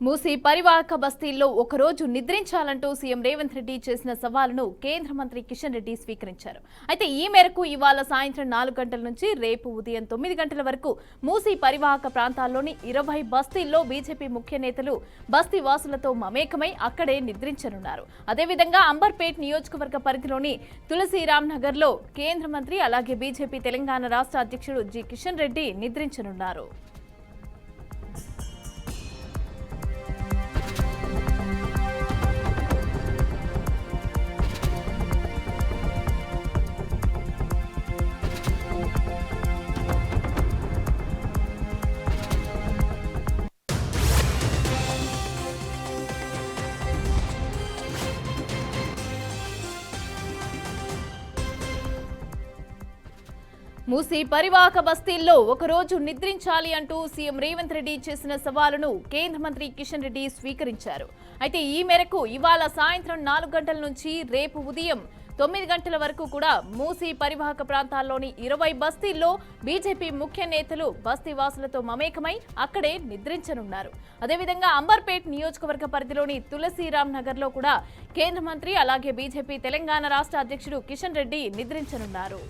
మూసీ పరివాహక బస్తీల్లో ఒకరోజు నిద్రించాలంటూ సీఎం రేవంత్ రెడ్డి చేసిన సవాలును కేంద్ర మంత్రి కిషన్ రెడ్డి స్వీకరించారు. అయితే ఈ మేరకు ఇవాళ సాయంత్రం 4 గంటల నుంచి రేపు ఉదయం 9 గంటల వరకు మూసీ పరివాహక ప్రాంతాల్లోని 20 బస్తీల్లో బీజేపీ ముఖ్య నేతలు బస్తీ వాసులతో మమేకమై అక్కడే నిద్రించనున్నారు. అదేవిధంగా అంబర్పేట్ నియోజకవర్గ పరిధిలోని తులసిరామ్ నగర్లో కేంద్ర మంత్రి అలాగే బీజేపీ తెలంగాణ రాష్ట్ర అధ్యక్షుడు జి కిషన్ రెడ్డి నిద్రించనున్నారు. మూసీ పరివాహక బస్తీల్లో ఒకరోజు నిద్రించాలి అంటూ సీఎం రేవంత్ రెడ్డి చేసిన సవాలును కేంద్ర మంత్రి కిషన్ రెడ్డి స్వీకరించారు. అయితే ఈ మేరకు ఇవాళ సాయంత్రం 4 గంటల నుంచి రేపు ఉదయం 9 గంటల వరకు కూడా మూసీ పరివాహక ప్రాంతాల్లోని 20 బస్తీల్లో బీజేపీ ముఖ్య నేతలు బస్తీ వాసులతో మమేకమై అక్కడే నిద్రించనున్నారు. అదేవిధంగా అంబర్పేట్ నియోజకవర్గ పరిధిలోని తులసిరామ్ నగర్లో కూడా కేంద్ర మంత్రి అలాగే బీజేపీ తెలంగాణ రాష్ట్ర అధ్యక్షుడు కిషన్ రెడ్డి నిద్రించనున్నారు.